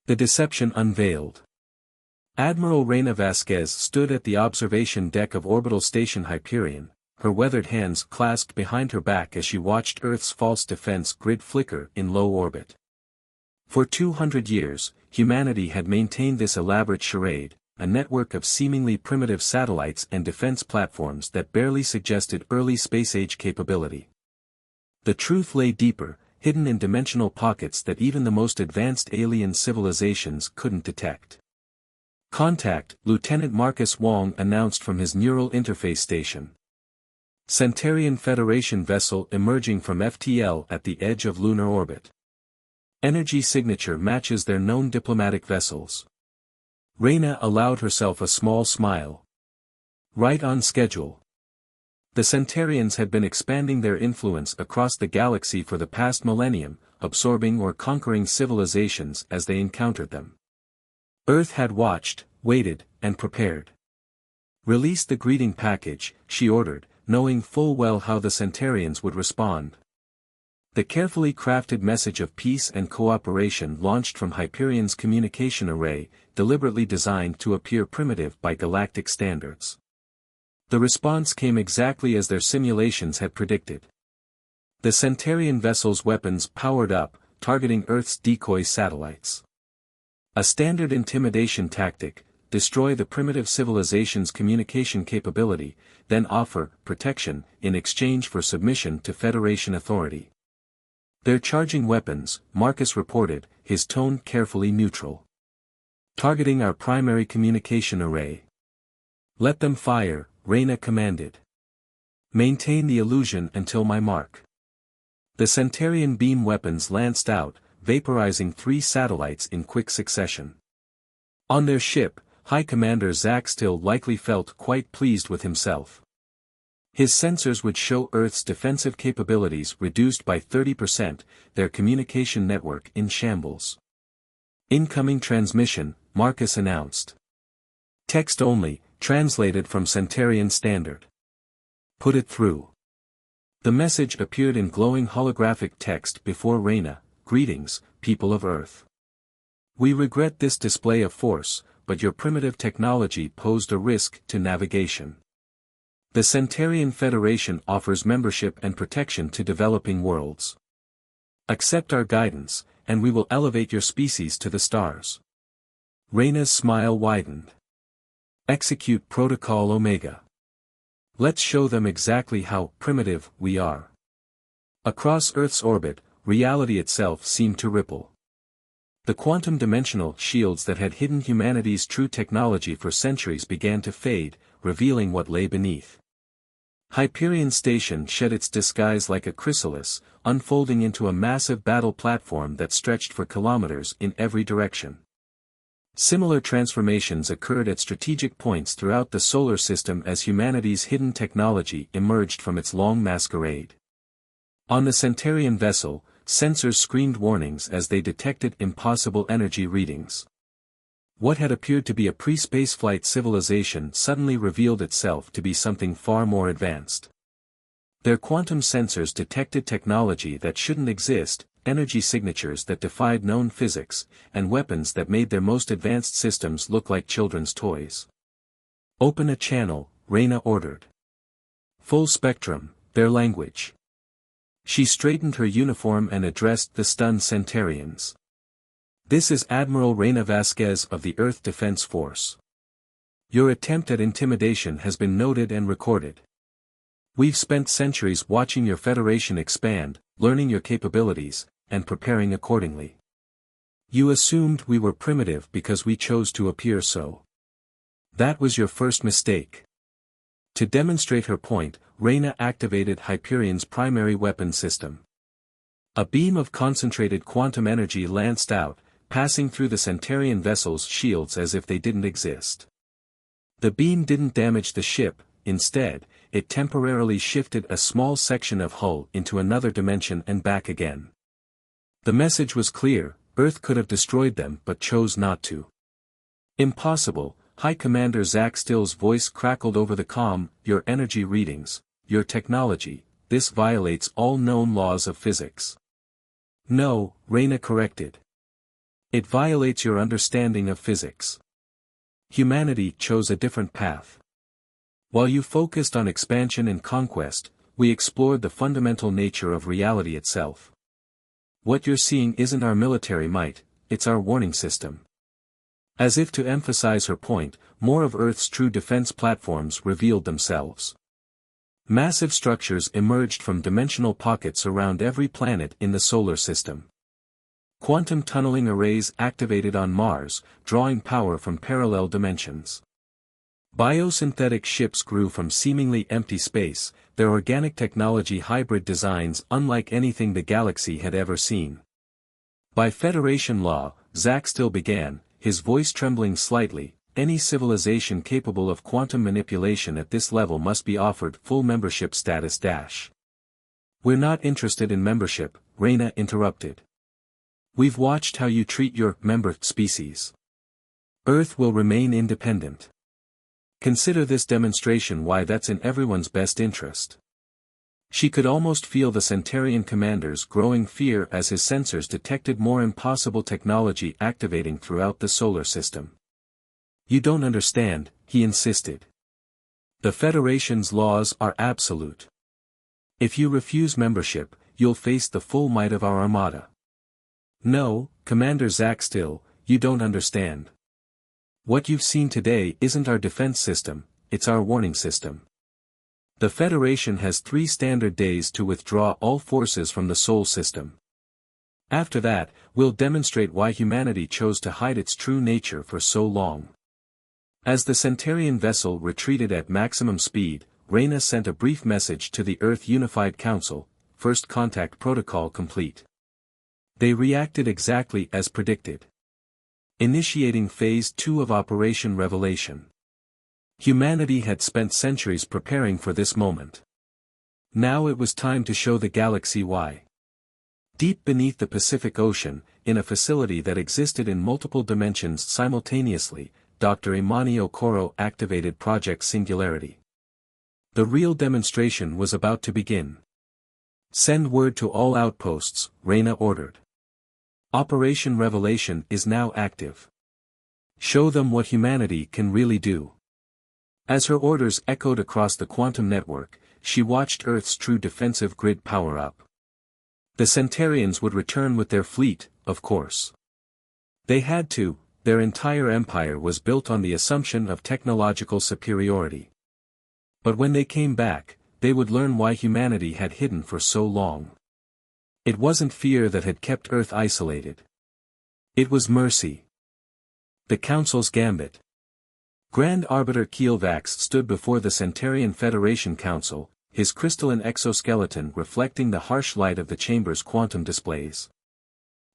The deception unveiled. Admiral Reina Vasquez stood at the observation deck of Orbital Station Hyperion, her weathered hands clasped behind her back as she watched Earth's false defense grid flicker in low orbit. For 200 years, humanity had maintained this elaborate charade, a network of seemingly primitive satellites and defense platforms that barely suggested early space-age capability. The truth lay deeper, hidden in dimensional pockets that even the most advanced alien civilizations couldn't detect. Contact, Lieutenant Marcus Wong announced from his neural interface station. Centurion Federation vessel emerging from FTL at the edge of lunar orbit. Energy signature matches their known diplomatic vessels. Reina allowed herself a small smile. Right on schedule. The Centurions had been expanding their influence across the galaxy for the past millennium, absorbing or conquering civilizations as they encountered them. Earth had watched, waited, and prepared. Release the greeting package, she ordered, knowing full well how the Centurions would respond. The carefully crafted message of peace and cooperation launched from Hyperion's communication array, deliberately designed to appear primitive by galactic standards. The response came exactly as their simulations had predicted. The Centurion vessel's weapons powered up, targeting Earth's decoy satellites. A standard intimidation tactic, destroy the primitive civilization's communication capability, then offer protection in exchange for submission to Federation authority. They're charging weapons, Marcus reported, his tone carefully neutral. Targeting our primary communication array. Let them fire, Reina commanded. Maintain the illusion until my mark. The Centurion beam weapons lanced out, vaporizing 3 satellites in quick succession. On their ship, High Commander Zach Still likely felt quite pleased with himself. His sensors would show Earth's defensive capabilities reduced by 30%, their communication network in shambles. Incoming transmission, Marcus announced. Text only, translated from Centurion Standard. Put it through. The message appeared in glowing holographic text before Reina. Greetings, people of Earth. We regret this display of force, but your primitive technology posed a risk to navigation. The Centurion Federation offers membership and protection to developing worlds. Accept our guidance, and we will elevate your species to the stars. Reina's smile widened. Execute Protocol Omega. Let's show them exactly how primitive we are. Across Earth's orbit, reality itself seemed to ripple. The quantum-dimensional shields that had hidden humanity's true technology for centuries began to fade, revealing what lay beneath. Hyperion Station shed its disguise like a chrysalis, unfolding into a massive battle platform that stretched for kilometers in every direction. Similar transformations occurred at strategic points throughout the solar system as humanity's hidden technology emerged from its long masquerade. On the Centurion vessel, sensors screamed warnings as they detected impossible energy readings. What had appeared to be a pre-spaceflight civilization suddenly revealed itself to be something far more advanced. Their quantum sensors detected technology that shouldn't exist, energy signatures that defied known physics, and weapons that made their most advanced systems look like children's toys. Open a channel, Reina ordered. Full spectrum, their language. She straightened her uniform and addressed the stunned Centurions. This is Admiral Reina Vasquez of the Earth Defense Force. Your attempt at intimidation has been noted and recorded. We've spent centuries watching your Federation expand, learning your capabilities, and preparing accordingly. You assumed we were primitive because we chose to appear so. That was your first mistake. To demonstrate her point, Reina activated Hyperion's primary weapon system. A beam of concentrated quantum energy lanced out, passing through the Centurion vessel's shields as if they didn't exist. The beam didn't damage the ship, instead, it temporarily shifted a small section of hull into another dimension and back again. The message was clear, Earth could have destroyed them but chose not to. Impossible, High Commander Zach Still's voice crackled over the comm, your energy readings, your technology, this violates all known laws of physics. No, Reina corrected. It violates your understanding of physics. Humanity chose a different path. While you focused on expansion and conquest, we explored the fundamental nature of reality itself. What you're seeing isn't our military might, it's our warning system. As if to emphasize her point, more of Earth's true defense platforms revealed themselves. Massive structures emerged from dimensional pockets around every planet in the solar system. Quantum tunneling arrays activated on Mars, drawing power from parallel dimensions. Biosynthetic ships grew from seemingly empty space, their organic technology hybrid designs unlike anything the galaxy had ever seen. By Federation law, Zack still began, his voice trembling slightly, any civilization capable of quantum manipulation at this level must be offered full membership status. We're not interested in membership, Reyna interrupted. We've watched how you treat your member species. Earth will remain independent. Consider this demonstration why that's in everyone's best interest. She could almost feel the Centurion commander's growing fear as his sensors detected more impossible technology activating throughout the solar system. You don't understand, he insisted. The Federation's laws are absolute. If you refuse membership, you'll face the full might of our armada. No, Commander Zack Still, you don't understand. What you've seen today isn't our defense system, it's our warning system. The Federation has 3 standard days to withdraw all forces from the Sol system. After that, we'll demonstrate why humanity chose to hide its true nature for so long. As the Centurion vessel retreated at maximum speed, Reyna sent a brief message to the Earth Unified Council, first contact protocol complete. They reacted exactly as predicted. Initiating Phase 2 of Operation Revelation. Humanity had spent centuries preparing for this moment. Now it was time to show the galaxy why. Deep beneath the Pacific Ocean, in a facility that existed in multiple dimensions simultaneously, Dr. Imani Okoro activated Project Singularity. The real demonstration was about to begin. Send word to all outposts, Reyna ordered. Operation Revelation is now active. Show them what humanity can really do. As her orders echoed across the quantum network, she watched Earth's true defensive grid power up. The Centurions would return with their fleet, of course. They had to, their entire empire was built on the assumption of technological superiority. But when they came back, they would learn why humanity had hidden for so long. It wasn't fear that had kept Earth isolated. It was mercy. The Council's gambit. Grand Arbiter Kielvax stood before the Centurion Federation Council, his crystalline exoskeleton reflecting the harsh light of the chamber's quantum displays.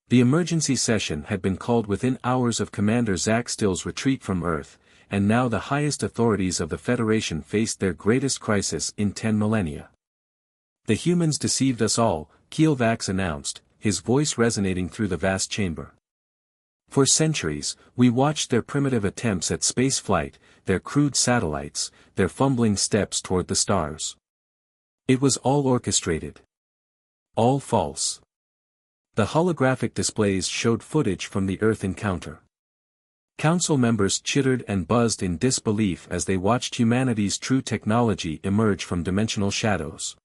The emergency session had been called within hours of Commander Zack Still's retreat from Earth, and now the highest authorities of the Federation faced their greatest crisis in 10 millennia. The humans deceived us all, Kielvax announced, his voice resonating through the vast chamber. For centuries, we watched their primitive attempts at spaceflight, their crude satellites, their fumbling steps toward the stars. It was all orchestrated. All false. The holographic displays showed footage from the Earth encounter. Council members chittered and buzzed in disbelief as they watched humanity's true technology emerge from dimensional shadows.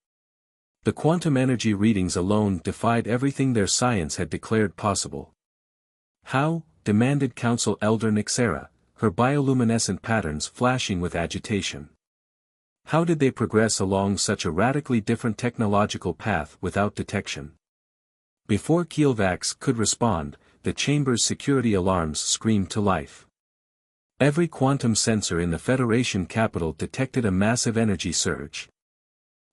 The quantum energy readings alone defied everything their science had declared possible. How? Demanded Council Elder Nixera, her bioluminescent patterns flashing with agitation. How did they progress along such a radically different technological path without detection? Before Kielvax could respond, the chamber's security alarms screamed to life. Every quantum sensor in the Federation capital detected a massive energy surge.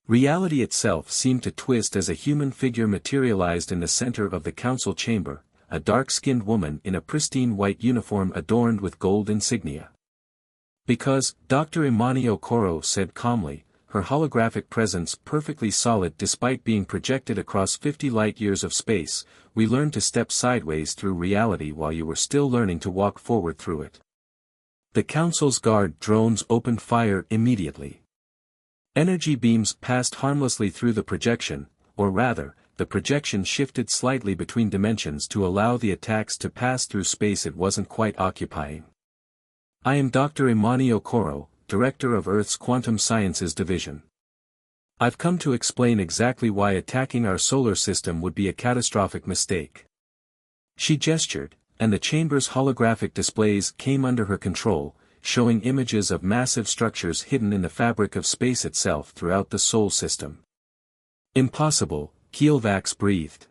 Reality itself seemed to twist as a human figure materialized in the center of the council chamber, a dark-skinned woman in a pristine white uniform adorned with gold insignia. Because, Dr. Imani Okoro said calmly, her holographic presence perfectly solid despite being projected across 50 light-years of space, we learned to step sideways through reality while you were still learning to walk forward through it. The Council's guard drones opened fire immediately. Energy beams passed harmlessly through the projection, or rather, the projection shifted slightly between dimensions to allow the attacks to pass through space it wasn't quite occupying. I am Dr. Imani Okoro, Director of Earth's Quantum Sciences Division. I've come to explain exactly why attacking our solar system would be a catastrophic mistake. She gestured, and the chamber's holographic displays came under her control, showing images of massive structures hidden in the fabric of space itself throughout the Sol system. Impossible, Kielvax breathed.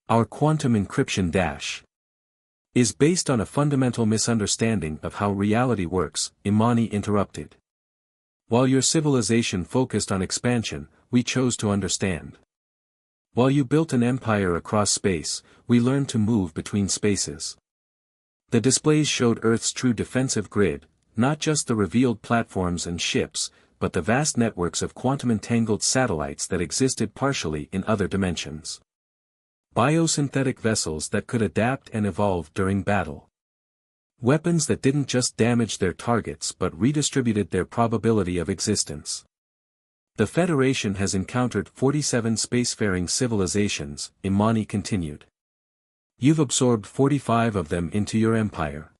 Our quantum encryption is based on a fundamental misunderstanding of how reality works, Imani interrupted. While your civilization focused on expansion, we chose to understand. While you built an empire across space, we learned to move between spaces. The displays showed Earth's true defensive grid, not just the revealed platforms and ships, but the vast networks of quantum-entangled satellites that existed partially in other dimensions. Biosynthetic vessels that could adapt and evolve during battle. Weapons that didn't just damage their targets but redistributed their probability of existence. The Federation has encountered 47 spacefaring civilizations, Imani continued. You've absorbed 45 of them into your empire.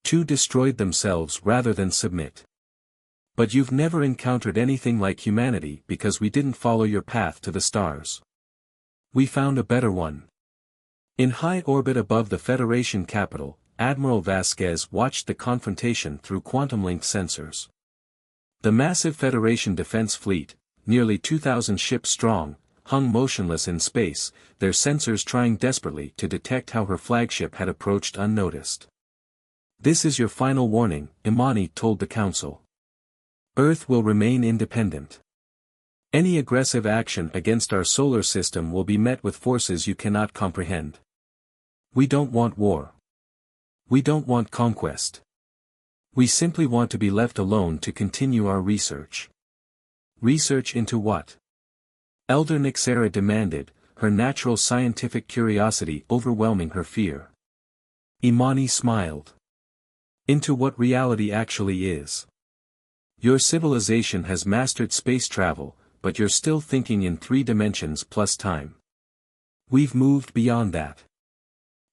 2 destroyed themselves rather than submit. But you've never encountered anything like humanity because we didn't follow your path to the stars. We found a better one. In high orbit above the Federation capital, Admiral Vasquez watched the confrontation through quantum-linked sensors. The massive Federation defense fleet, nearly 2,000 ships strong, hung motionless in space, their sensors trying desperately to detect how her flagship had approached unnoticed. This is your final warning, Imani told the Council. Earth will remain independent. Any aggressive action against our solar system will be met with forces you cannot comprehend. We don't want war. We don't want conquest. We simply want to be left alone to continue our research. Research into what? Elder Nixera demanded, her natural scientific curiosity overwhelming her fear. Imani smiled. Into what reality actually is. Your civilization has mastered space travel, but you're still thinking in 3 dimensions plus time. We've moved beyond that.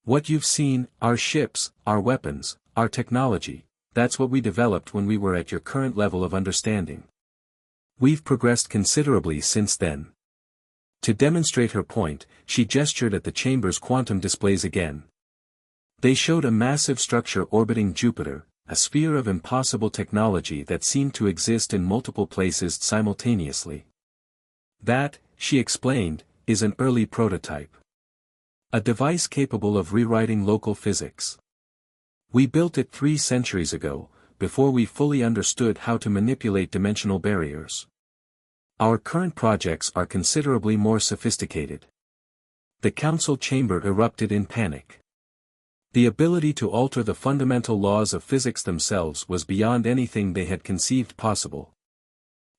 What you've seen, our ships, our weapons, our technology, that's what we developed when we were at your current level of understanding. We've progressed considerably since then. To demonstrate her point, she gestured at the chamber's quantum displays again. They showed a massive structure orbiting Jupiter, a sphere of impossible technology that seemed to exist in multiple places simultaneously. That, she explained, is an early prototype. A device capable of rewriting local physics. We built it 3 centuries ago, before we fully understood how to manipulate dimensional barriers. Our current projects are considerably more sophisticated. The Council chamber erupted in panic. The ability to alter the fundamental laws of physics themselves was beyond anything they had conceived possible.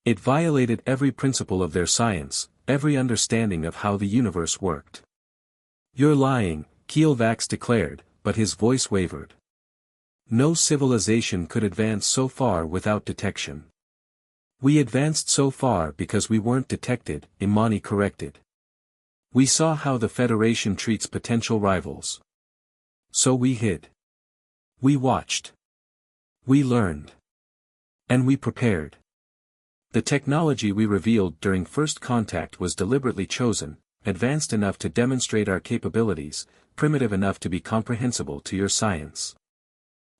It violated every principle of their science, every understanding of how the universe worked. You're lying, Kielvax declared, but his voice wavered. No civilization could advance so far without detection. We advanced so far because we weren't detected, Imani corrected. We saw how the Federation treats potential rivals. So we hid. We watched. We learned. And we prepared. The technology we revealed during first contact was deliberately chosen, advanced enough to demonstrate our capabilities, primitive enough to be comprehensible to your science.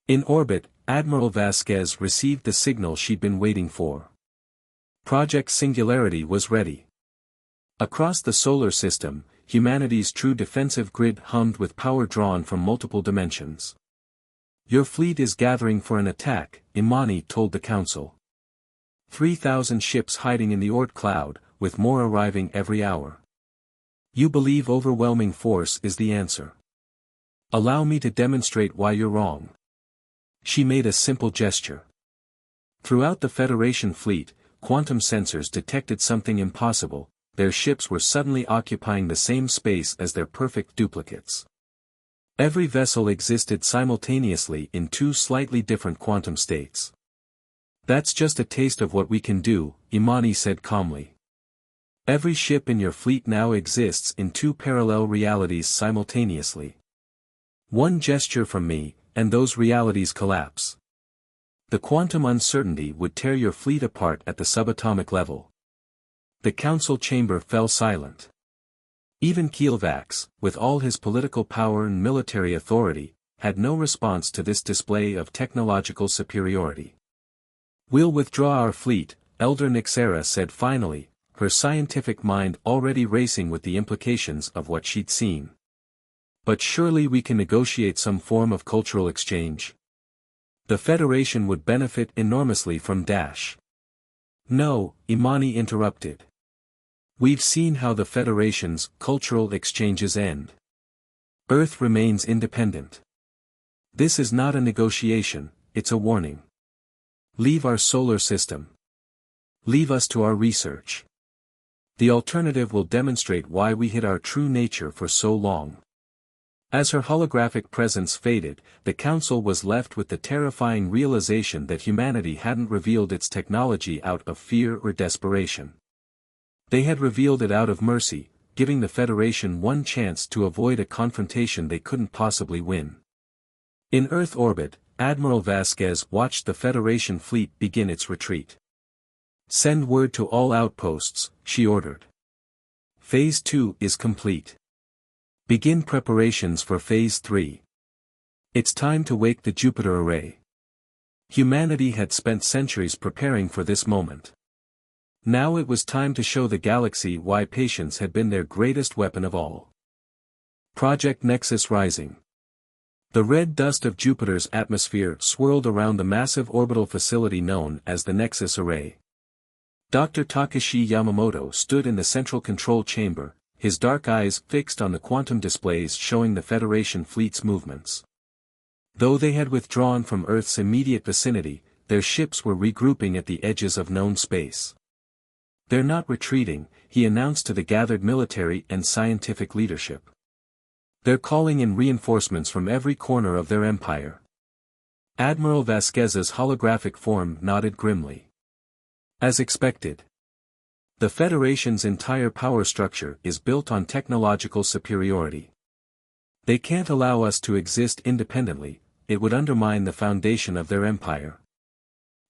In orbit, Admiral Vasquez received the signal she'd been waiting for. Project Singularity was ready. Across the solar system, humanity's true defensive grid hummed with power drawn from multiple dimensions. Your fleet is gathering for an attack, Imani told the Council. 3,000 ships hiding in the Oort cloud, with more arriving every hour. You believe overwhelming force is the answer. Allow me to demonstrate why you're wrong. She made a simple gesture. Throughout the Federation fleet, quantum sensors detected something impossible, their ships were suddenly occupying the same space as their perfect duplicates. Every vessel existed simultaneously in 2 slightly different quantum states. That's just a taste of what we can do, Imani said calmly. Every ship in your fleet now exists in two parallel realities simultaneously. One gesture from me, and those realities collapse. The quantum uncertainty would tear your fleet apart at the subatomic level. The council chamber fell silent. Even Kielvax, with all his political power and military authority, had no response to this display of technological superiority. "We'll withdraw our fleet," Elder Nyxera said finally, her scientific mind already racing with the implications of what she'd seen. "But surely we can negotiate some form of cultural exchange. The Federation would benefit enormously from Dash." "No," Imani interrupted. "We've seen how the Federation's cultural exchanges end. Earth remains independent. This is not a negotiation, it's a warning. Leave our solar system. Leave us to our research. The alternative will demonstrate why we hid our true nature for so long." As her holographic presence faded, the Council was left with the terrifying realization that humanity hadn't revealed its technology out of fear or desperation. They had revealed it out of mercy, giving the Federation one chance to avoid a confrontation they couldn't possibly win. In Earth orbit, Admiral Vasquez watched the Federation fleet begin its retreat. "Send word to all outposts," she ordered. Phase 2 is complete. Begin preparations for Phase 3. It's time to wake the Jupiter array. Humanity had spent centuries preparing for this moment. Now it was time to show the galaxy why patience had been their greatest weapon of all. Project Nexus Rising. The red dust of Jupiter's atmosphere swirled around the massive orbital facility known as the Nexus Array. Dr. Takeshi Yamamoto stood in the central control chamber, his dark eyes fixed on the quantum displays showing the Federation fleet's movements. Though they had withdrawn from Earth's immediate vicinity, their ships were regrouping at the edges of known space. "They're not retreating," he announced to the gathered military and scientific leadership. "They're calling in reinforcements from every corner of their empire." Admiral Vasquez's holographic form nodded grimly. As expected. The Federation's entire power structure is built on technological superiority. They can't allow us to exist independently, it would undermine the foundation of their empire.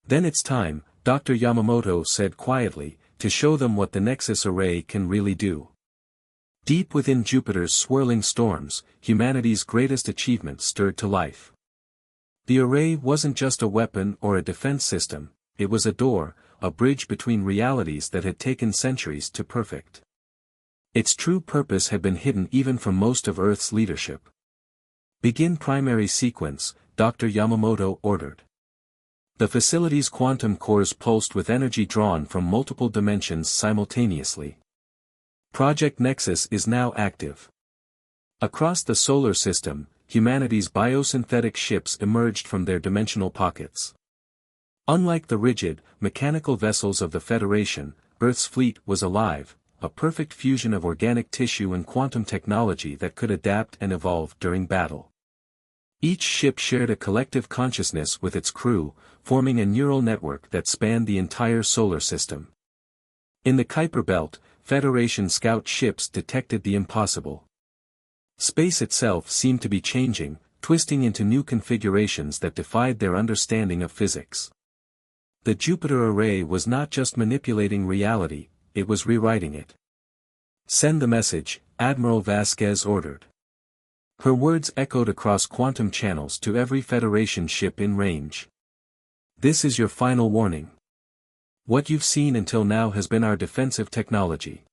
"Then it's time," Dr. Yamamoto said quietly, "to show them what the Nexus Array can really do." Deep within Jupiter's swirling storms, humanity's greatest achievement stirred to life. The array wasn't just a weapon or a defense system, it was a door, a bridge between realities that had taken centuries to perfect. Its true purpose had been hidden even from most of Earth's leadership. "Begin primary sequence," Dr. Yamamoto ordered. The facility's quantum cores pulsed with energy drawn from multiple dimensions simultaneously. Project Nexus is now active. Across the solar system, humanity's biosynthetic ships emerged from their dimensional pockets. Unlike the rigid, mechanical vessels of the Federation, Earth's fleet was alive, a perfect fusion of organic tissue and quantum technology that could adapt and evolve during battle. Each ship shared a collective consciousness with its crew, forming a neural network that spanned the entire solar system. In the Kuiper Belt, Federation scout ships detected the impossible. Space itself seemed to be changing, twisting into new configurations that defied their understanding of physics. The Jupiter Array was not just manipulating reality, it was rewriting it. "Send the message," Admiral Vasquez ordered. Her words echoed across quantum channels to every Federation ship in range. "This is your final warning. What you've seen until now has been our defensive technology.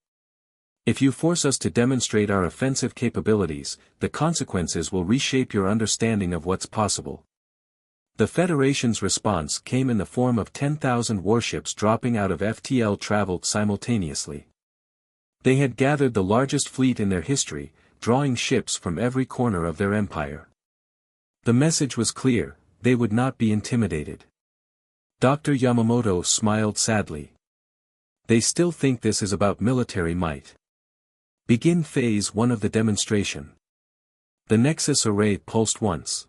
If you force us to demonstrate our offensive capabilities, the consequences will reshape your understanding of what's possible." The Federation's response came in the form of 10,000 warships dropping out of FTL traveled simultaneously. They had gathered the largest fleet in their history, drawing ships from every corner of their empire. The message was clear, they would not be intimidated. Dr. Yamamoto smiled sadly. "They still think this is about military might. Begin Phase 1 of the demonstration." The Nexus Array pulsed once.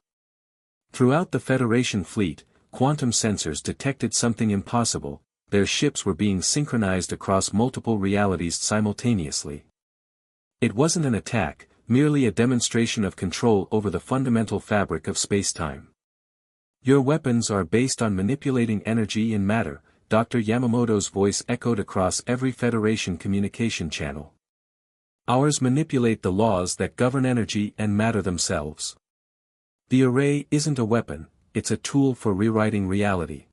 Throughout the Federation fleet, quantum sensors detected something impossible, their ships were being synchronized across multiple realities simultaneously. It wasn't an attack, merely a demonstration of control over the fundamental fabric of spacetime. Your weapons are based on manipulating energy and matter, Dr. Yamamoto's voice echoed across every Federation communication channel. Ours manipulate the laws that govern energy and matter themselves. The array isn't a weapon, it's a tool for rewriting reality.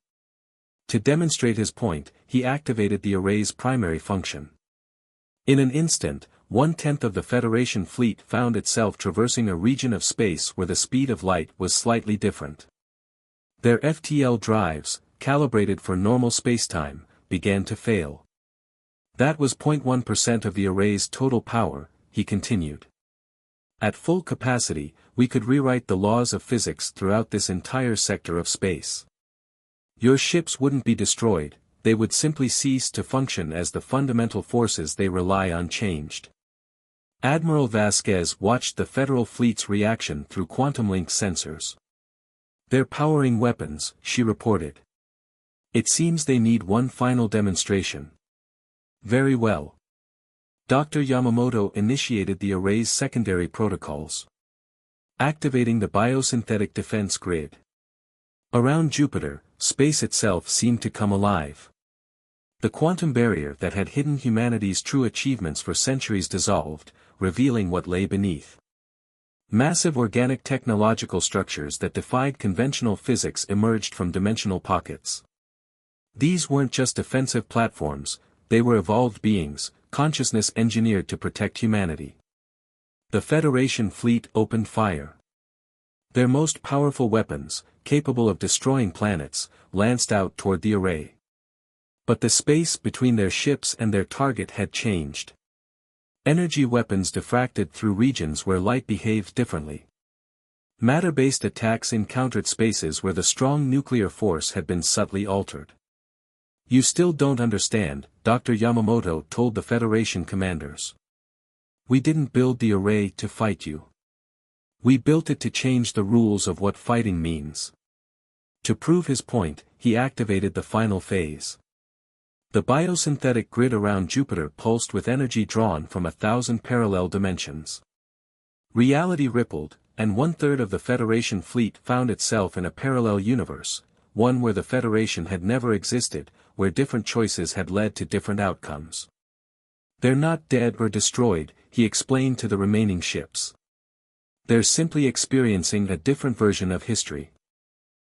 To demonstrate his point, he activated the array's primary function. In an instant, 1/10 of the Federation fleet found itself traversing a region of space where the speed of light was slightly different. Their FTL drives, calibrated for normal spacetime, began to fail. That was 0.1% of the array's total power, he continued. At full capacity, we could rewrite the laws of physics throughout this entire sector of space. Your ships wouldn't be destroyed, they would simply cease to function as the fundamental forces they rely on changed. Admiral Vasquez watched the Federal fleet's reaction through quantum-link sensors. They're powering weapons, she reported. It seems they need one final demonstration. Very well. Dr. Yamamoto initiated the array's secondary protocols. Activating the biosynthetic defense grid. Around Jupiter, space itself seemed to come alive. The quantum barrier that had hidden humanity's true achievements for centuries dissolved, revealing what lay beneath. Massive organic technological structures that defied conventional physics emerged from dimensional pockets. These weren't just defensive platforms, they were evolved beings, consciousness engineered to protect humanity. The Federation fleet opened fire. Their most powerful weapons, capable of destroying planets, lanced out toward the array. But the space between their ships and their target had changed. Energy weapons diffracted through regions where light behaved differently. Matter-based attacks encountered spaces where the strong nuclear force had been subtly altered. You still don't understand, Dr. Yamamoto told the Federation commanders. We didn't build the array to fight you. We built it to change the rules of what fighting means. To prove his point, he activated the final phase. The biosynthetic grid around Jupiter pulsed with energy drawn from 1,000 parallel dimensions. Reality rippled, and 1/3 of the Federation fleet found itself in a parallel universe, one where the Federation had never existed, where different choices had led to different outcomes. They're not dead or destroyed, he explained to the remaining ships. They're simply experiencing a different version of history.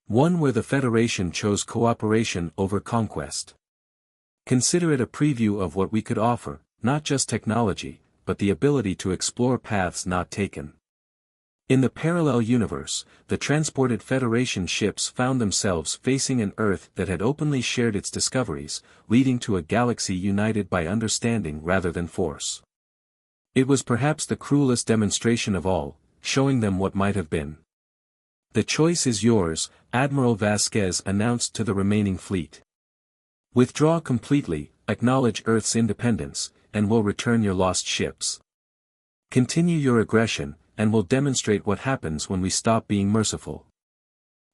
One where the Federation chose cooperation over conquest. Consider it a preview of what we could offer, not just technology, but the ability to explore paths not taken. In the parallel universe, the transported Federation ships found themselves facing an Earth that had openly shared its discoveries, leading to a galaxy united by understanding rather than force. It was perhaps the cruelest demonstration of all, showing them what might have been. The choice is yours, Admiral Vasquez announced to the remaining fleet. Withdraw completely, acknowledge Earth's independence, and we'll return your lost ships. Continue your aggression, and we'll demonstrate what happens when we stop being merciful.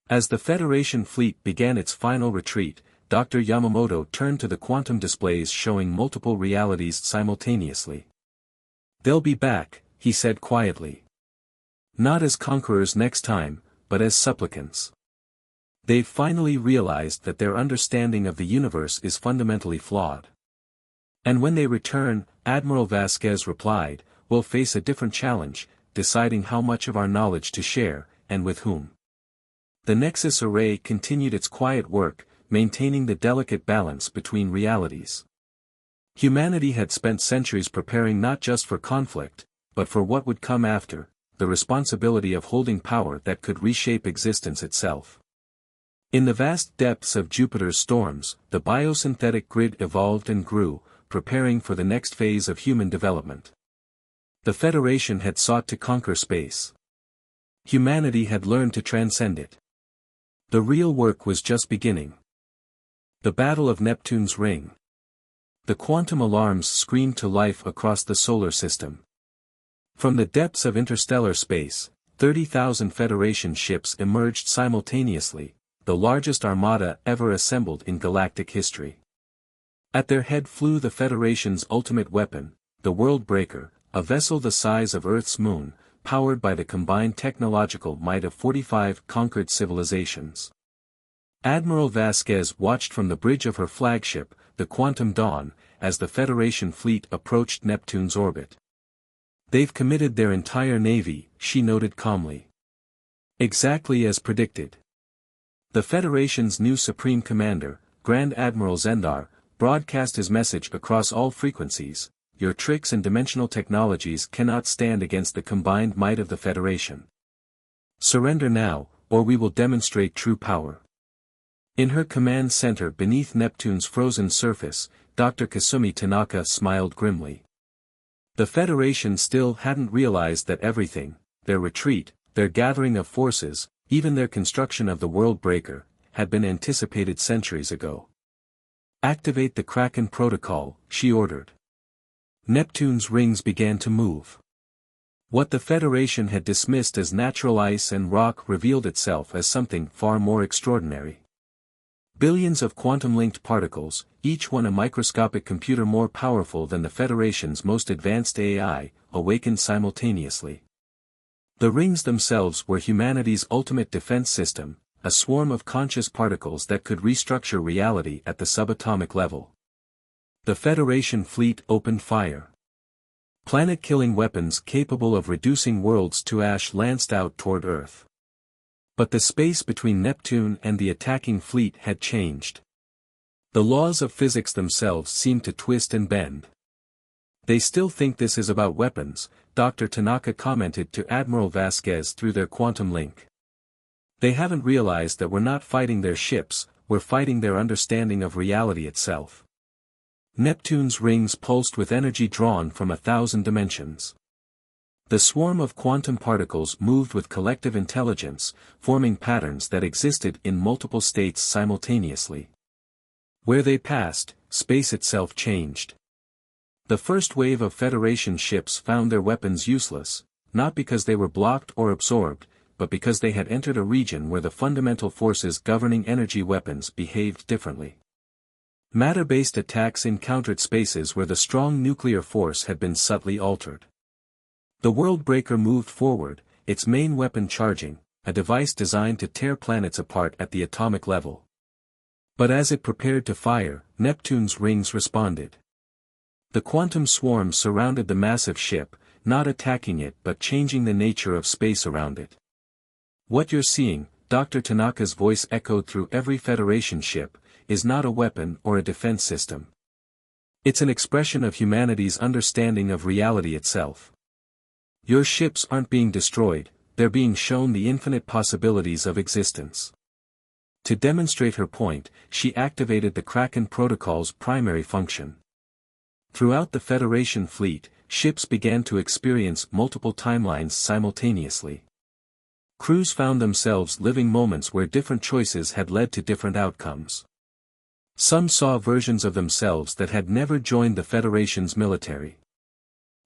As the Federation fleet began its final retreat, Dr. Yamamoto turned to the quantum displays showing multiple realities simultaneously. They'll be back, he said quietly. Not as conquerors next time, but as supplicants. They've finally realized that their understanding of the universe is fundamentally flawed. And when they return, Admiral Vasquez replied, we'll face a different challenge, deciding how much of our knowledge to share, and with whom. The Nexus Array continued its quiet work, maintaining the delicate balance between realities. Humanity had spent centuries preparing not just for conflict, but for what would come after, the responsibility of holding power that could reshape existence itself. In the vast depths of Jupiter's storms, the biosynthetic grid evolved and grew, preparing for the next phase of human development. The Federation had sought to conquer space. Humanity had learned to transcend it. The real work was just beginning. The Battle of Neptune's Ring. The quantum alarms screamed to life across the solar system. From the depths of interstellar space, 30,000 Federation ships emerged simultaneously, the largest armada ever assembled in galactic history. At their head flew the Federation's ultimate weapon, the World Breaker, a vessel the size of Earth's moon, powered by the combined technological might of 45 conquered civilizations. Admiral Vasquez watched from the bridge of her flagship, the Quantum Dawn, as the Federation fleet approached Neptune's orbit. "They've committed their entire navy," she noted calmly. Exactly as predicted. The Federation's new Supreme Commander, Grand Admiral Zendar, broadcast his message across all frequencies: "Your tricks and dimensional technologies cannot stand against the combined might of the Federation. Surrender now, or we will demonstrate true power." In her command center beneath Neptune's frozen surface, Dr. Kasumi Tanaka smiled grimly. The Federation still hadn't realized that everything, their retreat, their gathering of forces, even their construction of the World Breaker, had been anticipated centuries ago. "Activate the Kraken Protocol," she ordered. Neptune's rings began to move. What the Federation had dismissed as natural ice and rock revealed itself as something far more extraordinary. Billions of quantum-linked particles, each one a microscopic computer more powerful than the Federation's most advanced AI, awakened simultaneously. The rings themselves were humanity's ultimate defense system, a swarm of conscious particles that could restructure reality at the subatomic level. The Federation fleet opened fire. Planet-killing weapons capable of reducing worlds to ash lanced out toward Earth. But the space between Neptune and the attacking fleet had changed. The laws of physics themselves seemed to twist and bend. "They still think this is about weapons," Dr. Tanaka commented to Admiral Vasquez through their quantum link. "They haven't realized that we're not fighting their ships, we're fighting their understanding of reality itself." Neptune's rings pulsed with energy drawn from 1,000 dimensions. The swarm of quantum particles moved with collective intelligence, forming patterns that existed in multiple states simultaneously. Where they passed, space itself changed. The first wave of Federation ships found their weapons useless, not because they were blocked or absorbed, but because they had entered a region where the fundamental forces governing energy weapons behaved differently. Matter-based attacks encountered spaces where the strong nuclear force had been subtly altered. The World Breaker moved forward, its main weapon charging, a device designed to tear planets apart at the atomic level. But as it prepared to fire, Neptune's rings responded. The quantum swarm surrounded the massive ship, not attacking it but changing the nature of space around it. "What you're seeing," Dr. Tanaka's voice echoed through every Federation ship, "is not a weapon or a defense system. It's an expression of humanity's understanding of reality itself. Your ships aren't being destroyed, they're being shown the infinite possibilities of existence." To demonstrate her point, she activated the Kraken Protocol's primary function. Throughout the Federation fleet, ships began to experience multiple timelines simultaneously. Crews found themselves living moments where different choices had led to different outcomes. Some saw versions of themselves that had never joined the Federation's military.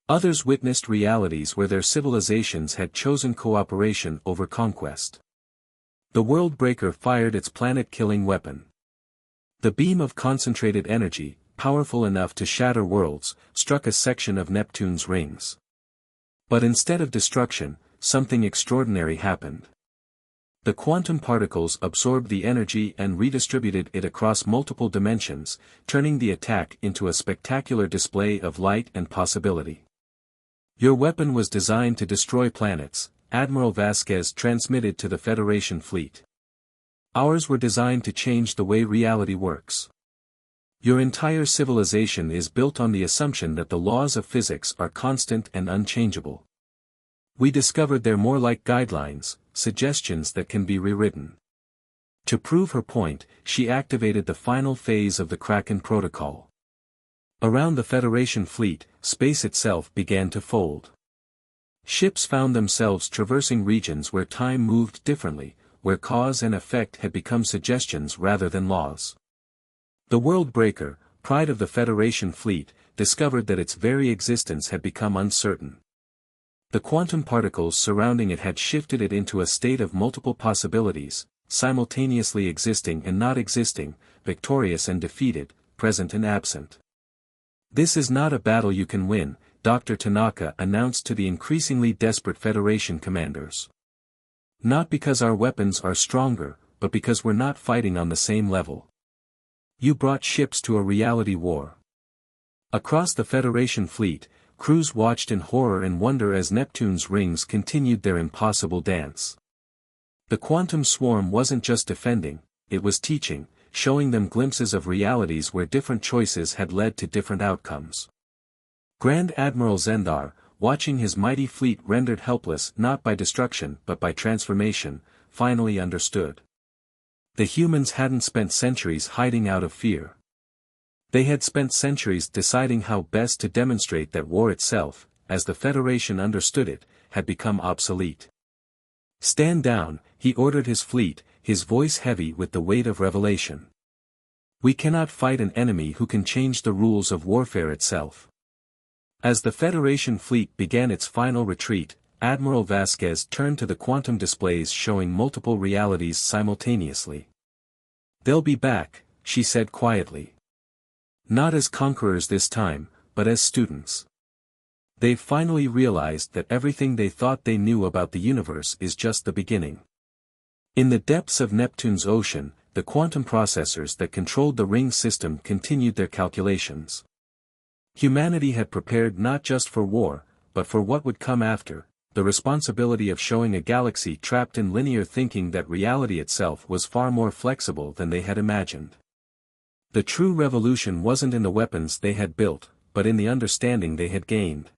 Others witnessed realities where their civilizations had chosen cooperation over conquest. The World Breaker fired its planet-killing weapon. The beam of concentrated energy, powerful enough to shatter worlds, struck a section of Neptune's rings. But instead of destruction, something extraordinary happened. The quantum particles absorbed the energy and redistributed it across multiple dimensions, turning the attack into a spectacular display of light and possibility. "Your weapon was designed to destroy planets," Admiral Vasquez transmitted to the Federation fleet. "Ours were designed to change the way reality works. Your entire civilization is built on the assumption that the laws of physics are constant and unchangeable. We discovered they're more like guidelines, suggestions that can be rewritten." To prove her point, she activated the final phase of the Kraken Protocol. Around the Federation fleet, space itself began to fold. Ships found themselves traversing regions where time moved differently, where cause and effect had become suggestions rather than laws. The World Breaker, pride of the Federation fleet, discovered that its very existence had become uncertain. The quantum particles surrounding it had shifted it into a state of multiple possibilities, simultaneously existing and not existing, victorious and defeated, present and absent. "This is not a battle you can win," Dr. Tanaka announced to the increasingly desperate Federation commanders. "Not because our weapons are stronger, but because we're not fighting on the same level. You brought ships to a reality war." Across the Federation fleet, crews watched in horror and wonder as Neptune's rings continued their impossible dance. The quantum swarm wasn't just defending, it was teaching, showing them glimpses of realities where different choices had led to different outcomes. Grand Admiral Zendar, watching his mighty fleet rendered helpless not by destruction but by transformation, finally understood. The humans hadn't spent centuries hiding out of fear. They had spent centuries deciding how best to demonstrate that war itself, as the Federation understood it, had become obsolete. "Stand down," he ordered his fleet, his voice heavy with the weight of revelation. "We cannot fight an enemy who can change the rules of warfare itself." As the Federation fleet began its final retreat, Admiral Vasquez turned to the quantum displays showing multiple realities simultaneously. "They'll be back," she said quietly. "Not as conquerors this time, but as students. They've finally realized that everything they thought they knew about the universe is just the beginning." In the depths of Neptune's ocean, the quantum processors that controlled the ring system continued their calculations. Humanity had prepared not just for war, but for what would come after, the responsibility of showing a galaxy trapped in linear thinking that reality itself was far more flexible than they had imagined. The true revolution wasn't in the weapons they had built, but in the understanding they had gained.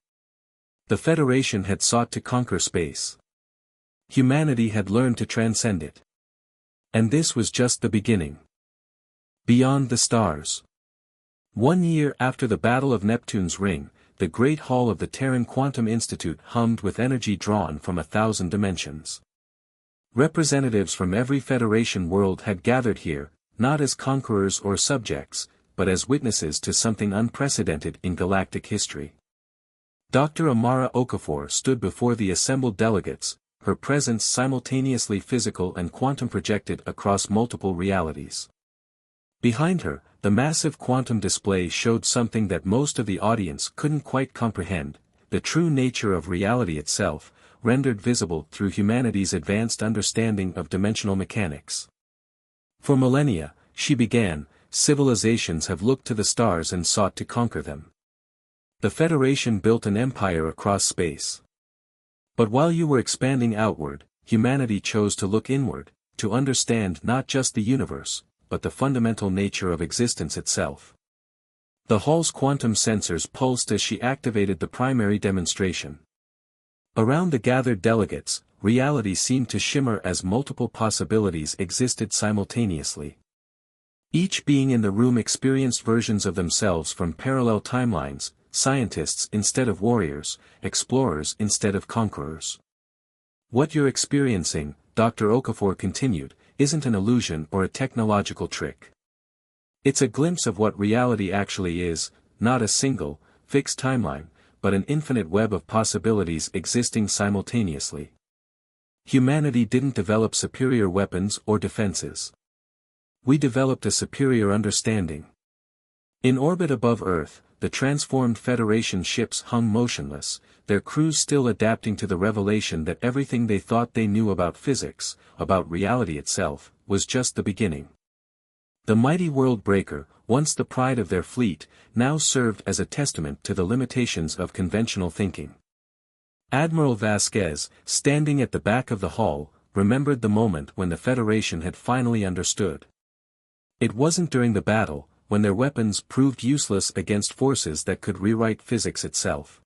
The Federation had sought to conquer space. Humanity had learned to transcend it. And this was just the beginning. Beyond the stars. 1 year after the Battle of Neptune's Ring, the Great Hall of the Terran Quantum Institute hummed with energy drawn from 1,000 dimensions. Representatives from every Federation world had gathered here, not as conquerors or subjects, but as witnesses to something unprecedented in galactic history. Dr. Amara Okafor stood before the assembled delegates, her presence simultaneously physical and quantum projected across multiple realities. Behind her, the massive quantum display showed something that most of the audience couldn't quite comprehend, the true nature of reality itself, rendered visible through humanity's advanced understanding of dimensional mechanics. "For millennia," she began, "civilizations have looked to the stars and sought to conquer them. The Federation built an empire across space. But while you were expanding outward, humanity chose to look inward, to understand not just the universe, but the fundamental nature of existence itself." The hall's quantum sensors pulsed as she activated the primary demonstration. Around the gathered delegates, reality seemed to shimmer as multiple possibilities existed simultaneously. Each being in the room experienced versions of themselves from parallel timelines, scientists instead of warriors, explorers instead of conquerors. "What you're experiencing," Dr. Okafor continued, "isn't an illusion or a technological trick. It's a glimpse of what reality actually is, not a single, fixed timeline, but an infinite web of possibilities existing simultaneously. Humanity didn't develop superior weapons or defenses. We developed a superior understanding." In orbit above Earth, the transformed Federation ships hung motionless, their crews still adapting to the revelation that everything they thought they knew about physics, about reality itself, was just the beginning. The mighty world breaker, once the pride of their fleet, now served as a testament to the limitations of conventional thinking. Admiral Vasquez, standing at the back of the hall, remembered the moment when the Federation had finally understood. It wasn't during the battle, when their weapons proved useless against forces that could rewrite physics itself.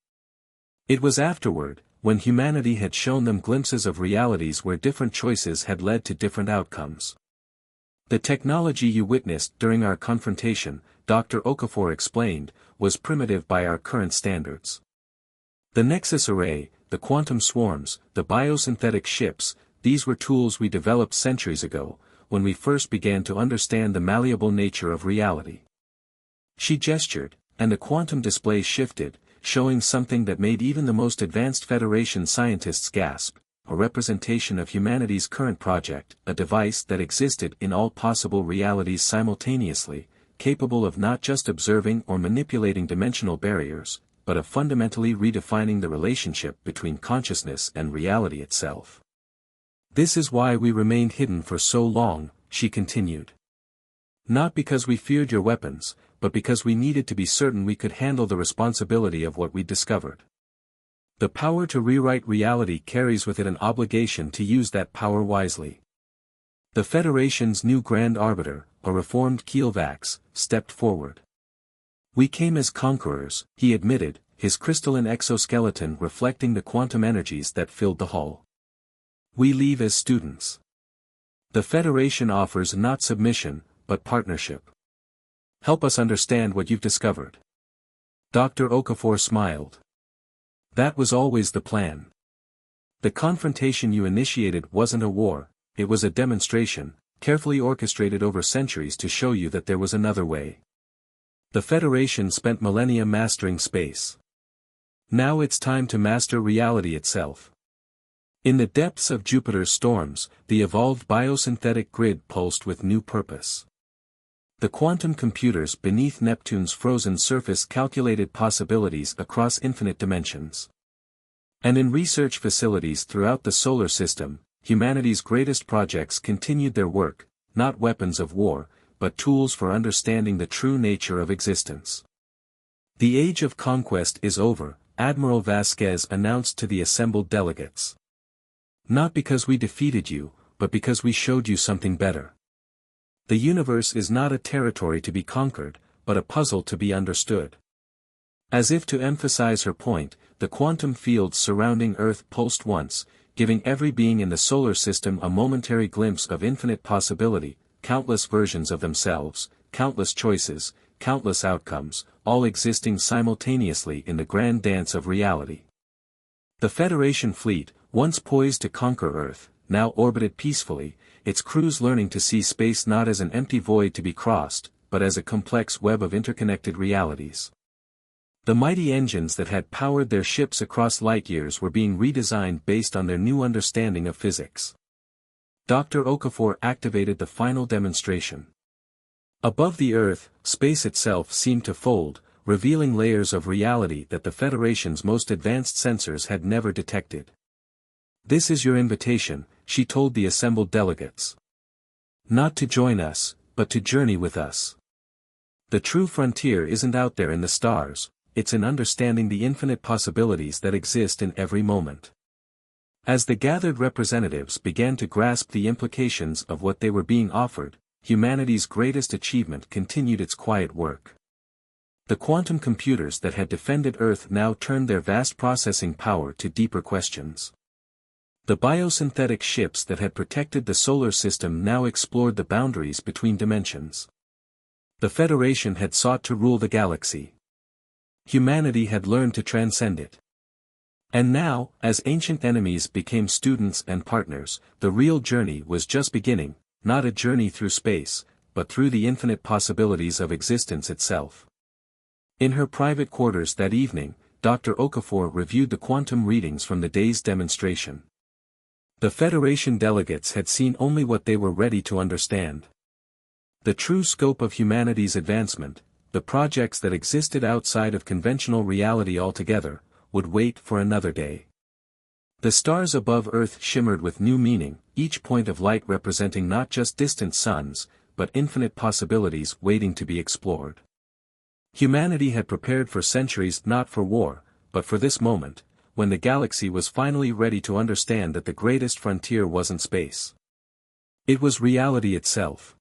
It was afterward, when humanity had shown them glimpses of realities where different choices had led to different outcomes. "The technology you witnessed during our confrontation," Dr. Okafor explained, "was primitive by our current standards. The Nexus Array, the quantum swarms, the biosynthetic ships, these were tools we developed centuries ago, when we first began to understand the malleable nature of reality." She gestured, and the quantum display shifted, showing something that made even the most advanced Federation scientists gasp, a representation of humanity's current project, a device that existed in all possible realities simultaneously, capable of not just observing or manipulating dimensional barriers, but of fundamentally redefining the relationship between consciousness and reality itself. This is why we remained hidden for so long, she continued. Not because we feared your weapons, but because we needed to be certain we could handle the responsibility of what we'd discovered. The power to rewrite reality carries with it an obligation to use that power wisely. The Federation's new Grand Arbiter, a reformed Kielvax, stepped forward. We came as conquerors, he admitted, his crystalline exoskeleton reflecting the quantum energies that filled the hull. We leave as students. The Federation offers not submission, but partnership. Help us understand what you've discovered. Dr. Okafor smiled. That was always the plan. The confrontation you initiated wasn't a war, it was a demonstration, carefully orchestrated over centuries to show you that there was another way. The Federation spent millennia mastering space. Now it's time to master reality itself. In the depths of Jupiter's storms, the evolved biosynthetic grid pulsed with new purpose. The quantum computers beneath Neptune's frozen surface calculated possibilities across infinite dimensions. And in research facilities throughout the solar system, humanity's greatest projects continued their work, not weapons of war, but tools for understanding the true nature of existence. The age of conquest is over, Admiral Vasquez announced to the assembled delegates. Not because we defeated you, but because we showed you something better. The universe is not a territory to be conquered, but a puzzle to be understood. As if to emphasize her point, the quantum fields surrounding Earth pulsed once, giving every being in the solar system a momentary glimpse of infinite possibility, countless versions of themselves, countless choices, countless outcomes, all existing simultaneously in the grand dance of reality. The Federation fleet, once poised to conquer Earth, now orbited peacefully, its crews learning to see space not as an empty void to be crossed, but as a complex web of interconnected realities. The mighty engines that had powered their ships across light years were being redesigned based on their new understanding of physics. Dr. Okafor activated the final demonstration. Above the Earth, space itself seemed to fold, revealing layers of reality that the Federation's most advanced sensors had never detected. This is your invitation, she told the assembled delegates. Not to join us, but to journey with us. The true frontier isn't out there in the stars, it's in understanding the infinite possibilities that exist in every moment. As the gathered representatives began to grasp the implications of what they were being offered, humanity's greatest achievement continued its quiet work. The quantum computers that had defended Earth now turned their vast processing power to deeper questions. The biosynthetic ships that had protected the solar system now explored the boundaries between dimensions. The Federation had sought to rule the galaxy. Humanity had learned to transcend it. And now, as ancient enemies became students and partners, the real journey was just beginning, not a journey through space, but through the infinite possibilities of existence itself. In her private quarters that evening, Dr. Okafor reviewed the quantum readings from the day's demonstration. The Federation delegates had seen only what they were ready to understand. The true scope of humanity's advancement, the projects that existed outside of conventional reality altogether, would wait for another day. The stars above Earth shimmered with new meaning, each point of light representing not just distant suns, but infinite possibilities waiting to be explored. Humanity had prepared for centuries not for war, but for this moment, when the galaxy was finally ready to understand that the greatest frontier wasn't space. It was reality itself.